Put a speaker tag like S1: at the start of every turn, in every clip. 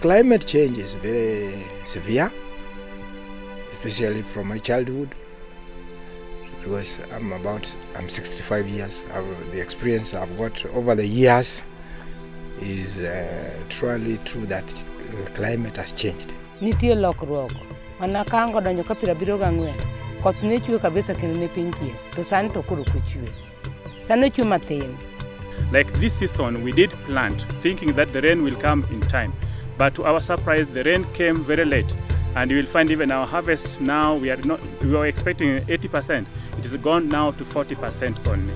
S1: climate change is very severe, especially from my childhood, because I'm 65 years. The experience I've got over the years is truly true that climate has changed.
S2: Nitie lokruok. Mana kango donjo ka pira biro gang'wen. Koth ne chwe kabisa kendo ne piny chwe. To sani to koro kochwe. Sani chwe mathin.
S3: Like this season, we did plant, thinking that the rain will come in time. But to our surprise, the rain came very late. And you will find even our harvest now, we were expecting 80%. It is gone now to 40% only.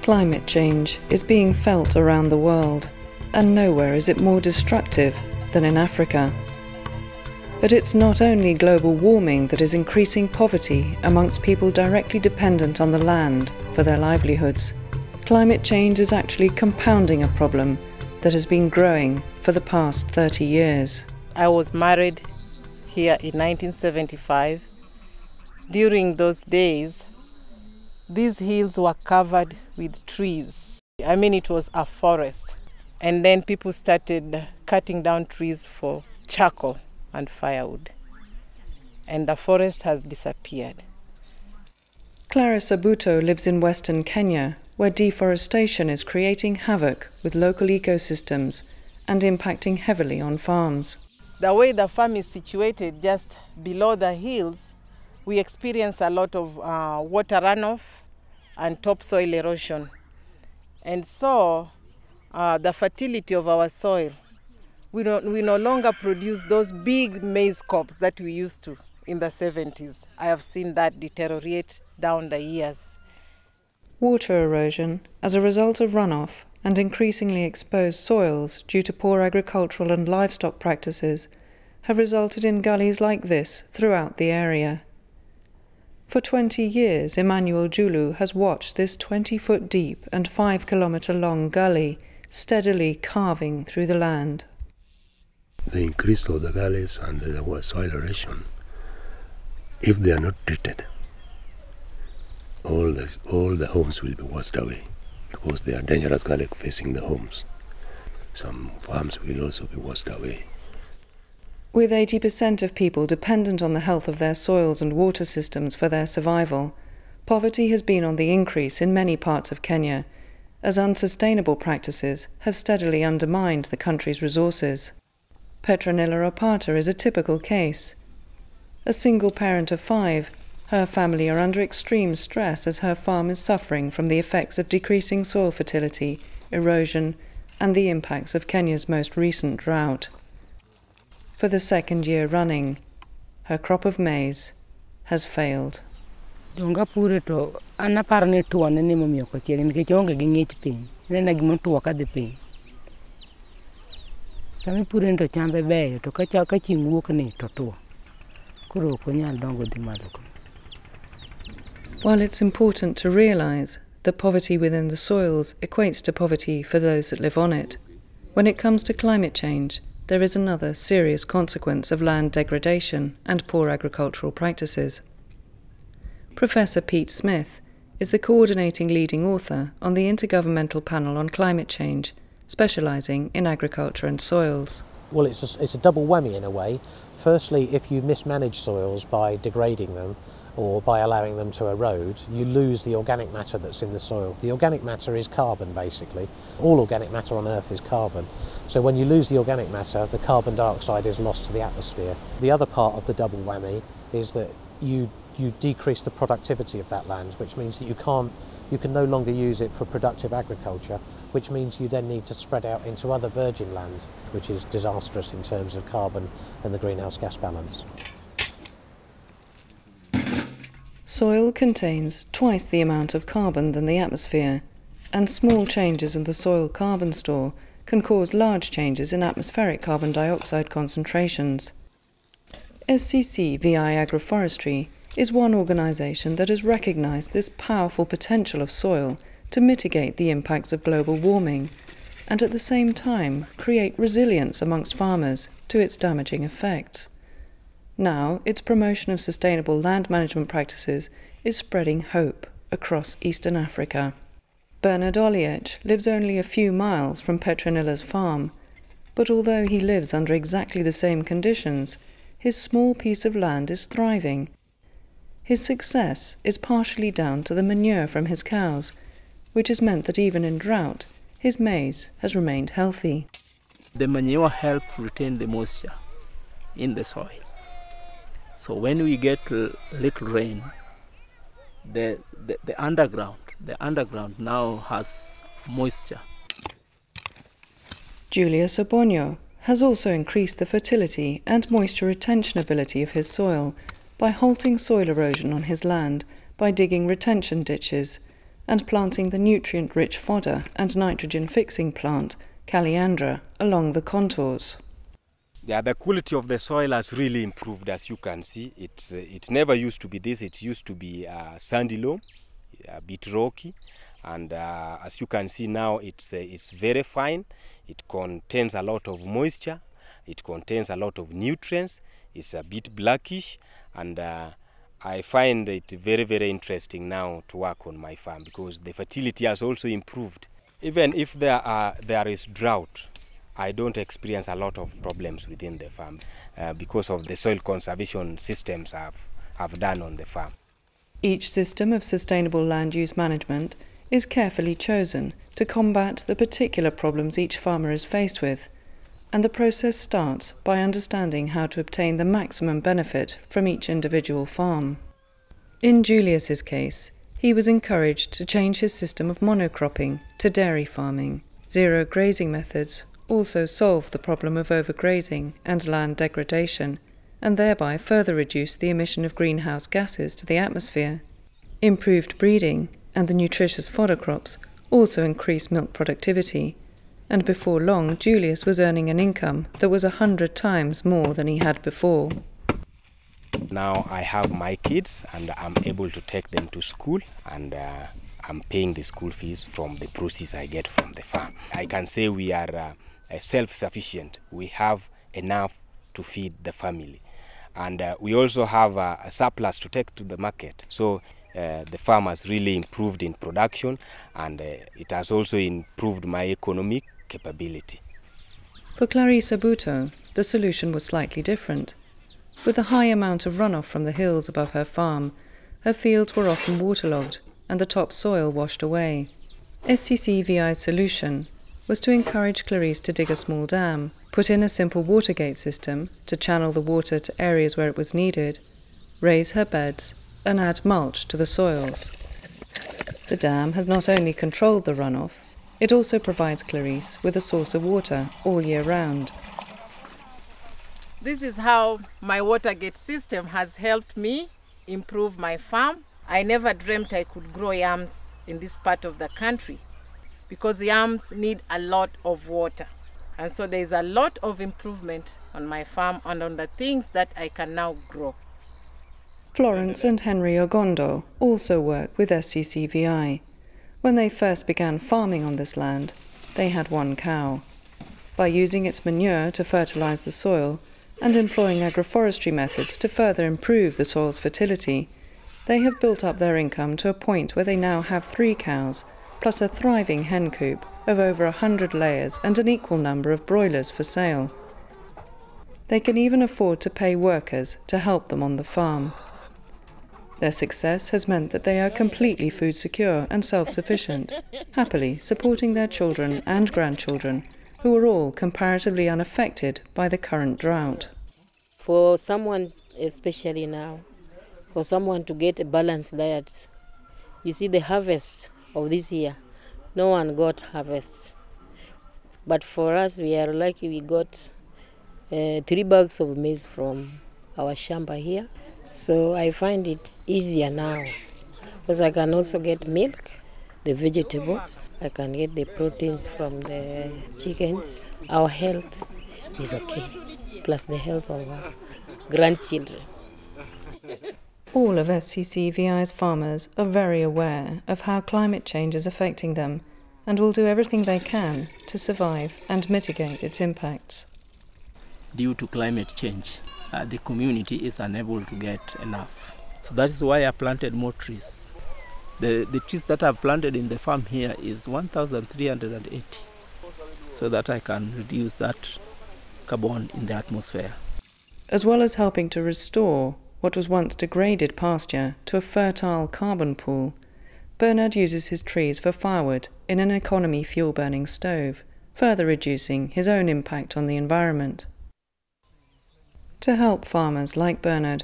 S4: Climate change is being felt around the world, and nowhere is it more destructive than in Africa. But it's not only global warming that is increasing poverty amongst people directly dependent on the land for their livelihoods. Climate change is actually compounding a problem that has been growing for the past 30 years.
S5: I was married here in 1975. During those days, these hills were covered with trees. I mean, it was a forest. And then people started cutting down trees for charcoal and firewood. And the forest has disappeared.
S4: Clarissa Buto lives in Western Kenya, where deforestation is creating havoc with local ecosystems and impacting heavily on farms.
S5: The way the farm is situated just below the hills, we experience a lot of water runoff and topsoil erosion. And so the fertility of our soil, we no longer produce those big maize cobs that we used to in the 70s. I have seen that deteriorate down the years.
S4: Water erosion as a result of runoff and increasingly exposed soils due to poor agricultural and livestock practices have resulted in gullies like this throughout the area. For 20 years, Emmanuel Julu has watched this 20-foot deep and 5-kilometre long gully steadily carving through the land.
S6: The increase of the gullies and the soil erosion, if they are not treated, all the homes will be washed away because they are dangerous gullies facing the homes. Some farms will also be washed away.
S4: With 80% of people dependent on the health of their soils and water systems for their survival, poverty has been on the increase in many parts of Kenya, as unsustainable practices have steadily undermined the country's resources. Petronilla Opata is a typical case. A single parent of 5, her family are under extreme stress as her farm is suffering from the effects of decreasing soil fertility, erosion, and the impacts of Kenya's most recent drought. For the second year running, her crop of maize has failed.
S2: Donga pure to anaparo ni tuo ne momiyo kochieng nikech onge gi ng'ich piny. Nena gima tuo ka dhi piny. Sami pure to chambe beyo to ka chieng' wuok ni to tuo. Koro ok onyal dongo dhi malo.
S4: While it's important to realise that poverty within the soils equates to poverty for those that live on it, when it comes to climate change, there is another serious consequence of land degradation and poor agricultural practices. Professor Pete Smith is the coordinating leading author on the Intergovernmental Panel on Climate Change, specialising in agriculture and soils.
S7: Well, it's a double whammy in a way. Firstly, if you mismanage soils by degrading them or by allowing them to erode, you lose the organic matter that's in the soil. The organic matter is carbon, basically. All organic matter on Earth is carbon. So when you lose the organic matter, the carbon dioxide is lost to the atmosphere. The other part of the double whammy is that you decrease the productivity of that land, which means that you can no longer use it for productive agriculture, which means you then need to spread out into other virgin land, which is disastrous in terms of carbon and the greenhouse gas balance.
S4: Soil contains twice the amount of carbon than the atmosphere, and small changes in the soil carbon store can cause large changes in atmospheric carbon dioxide concentrations. SCC VI Agroforestry is one organisation that has recognised this powerful potential of soil to mitigate the impacts of global warming and at the same time create resilience amongst farmers to its damaging effects. Now, its promotion of sustainable land management practices is spreading hope across Eastern Africa. Bernard Oliech lives only a few miles from Petronilla's farm. But although he lives under exactly the same conditions, his small piece of land is thriving. His success is partially down to the manure from his cows, which has meant that even in drought, his maize has remained healthy.
S8: The manure helps retain the moisture in the soil. So when we get little rain, the underground now has moisture.
S4: Julius Obonyo has also increased the fertility and moisture retention ability of his soil by halting soil erosion on his land, by digging retention ditches, and planting the nutrient-rich fodder and nitrogen-fixing plant, Kaliandra, along the contours.
S9: Yeah, the quality of the soil has really improved, as you can see. It never used to be this. It used to be sandy loam, a bit rocky, and as you can see now, it's very fine. It contains a lot of moisture. It contains a lot of nutrients. It's a bit blackish, and I find it very, very interesting now to work on my farm because the fertility has also improved. Even if there is drought, I don't experience a lot of problems within the farm because of the soil conservation systems I've done on the farm.
S4: Each system of sustainable land use management is carefully chosen to combat the particular problems each farmer is faced with, and the process starts by understanding how to obtain the maximum benefit from each individual farm. In Julius's case, he was encouraged to change his system of monocropping to dairy farming. Zero grazing methods also solve the problem of overgrazing and land degradation, and thereby further reduce the emission of greenhouse gases to the atmosphere. Improved breeding and the nutritious fodder crops also increase milk productivity, and before long Julius was earning an income that was 100 times more than he had before.
S9: Now I have my kids and I'm able to take them to school, and I'm paying the school fees from the proceeds I get from the farm. I can say we are self-sufficient. We have enough to feed the family, and we also have a surplus to take to the market. So the farm has really improved in production, and it has also improved my economic capability.
S4: For Clarissa Buto, the solution was slightly different. With a high amount of runoff from the hills above her farm, her fields were often waterlogged and the topsoil washed away. SCCVI's solution was to encourage Clarisse to dig a small dam, put in a simple water gate system to channel the water to areas where it was needed, raise her beds, and add mulch to the soils. The dam has not only controlled the runoff, it also provides Clarisse with a source of water all year round.
S5: This is how my water gate system has helped me improve my farm. I never dreamt I could grow yams in this part of the country because yams need a lot of water. And so there is a lot of improvement on my farm and on the things that I can now grow.
S4: Florence and Henry Ogondo also work with SCCVI. When they first began farming on this land, they had one cow. By using its manure to fertilize the soil and employing agroforestry methods to further improve the soil's fertility, they have built up their income to a point where they now have 3 cows, plus a thriving hen coop of over 100 layers and an equal number of broilers for sale. They can even afford to pay workers to help them on the farm. Their success has meant that they are completely food secure and self-sufficient, happily supporting their children and grandchildren, who are all comparatively unaffected by the current drought.
S10: For someone, especially now, for someone to get a balanced diet, you see the harvest of this year, no one got harvest. But for us, we are lucky we got 3 bags of maize from our shamba here. So I find it easier now because I can also get milk, the vegetables, I can get the proteins from the chickens. Our health is okay, plus the health of our grandchildren.
S4: All of SCCVI's farmers are very aware of how climate change is affecting them and will do everything they can to survive and mitigate its impacts.
S8: Due to climate change, the community is unable to get enough. So that is why I planted more trees. The trees that I've planted in the farm here is 1,380, so that I can reduce that carbon in the atmosphere.
S4: As well as helping to restore what was once degraded pasture to a fertile carbon pool, Bernard uses his trees for firewood in an economy fuel-burning stove, further reducing his own impact on the environment. To help farmers like Bernard,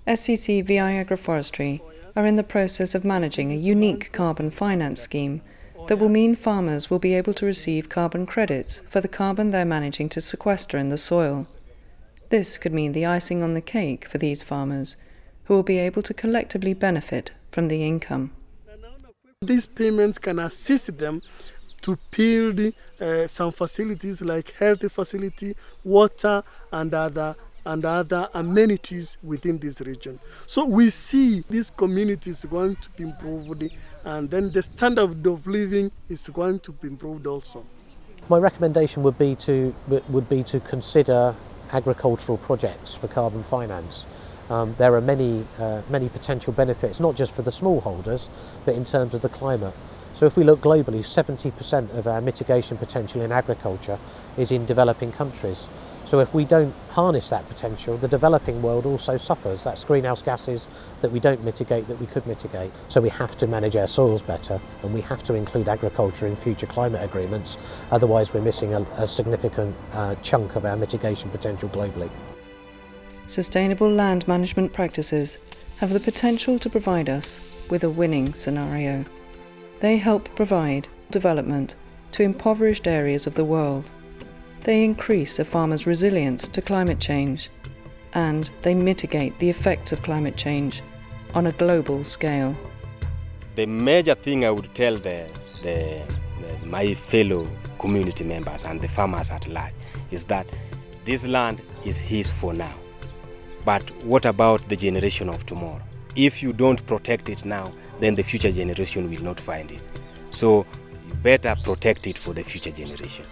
S4: SCC VI Agroforestry are in the process of managing a unique carbon finance scheme that will mean farmers will be able to receive carbon credits for the carbon they're managing to sequester in the soil. This could mean the icing on the cake for these farmers, who will be able to collectively benefit from the income.
S11: These payments can assist them to build some facilities like health facility, water, and other amenities within this region. So we see these communities going to be improved, and then the standard of living is going to be improved also.
S7: My recommendation would be to consider agricultural projects for carbon finance. There are many potential benefits, not just for the smallholders, but in terms of the climate. So if we look globally, 70% of our mitigation potential in agriculture is in developing countries. So if we don't harness that potential, the developing world also suffers. That's greenhouse gases that we don't mitigate that we could mitigate. So we have to manage our soils better, and we have to include agriculture in future climate agreements. Otherwise we're missing a significant chunk of our mitigation potential globally.
S4: Sustainable land management practices have the potential to provide us with a winning scenario. They help provide development to impoverished areas of the world. They increase a farmer's resilience to climate change, and they mitigate the effects of climate change on a global scale.
S9: The major thing I would tell my fellow community members and the farmers at large is that this land is his for now. But what about the generation of tomorrow? If you don't protect it now, then the future generation will not find it. So you better protect it for the future generation.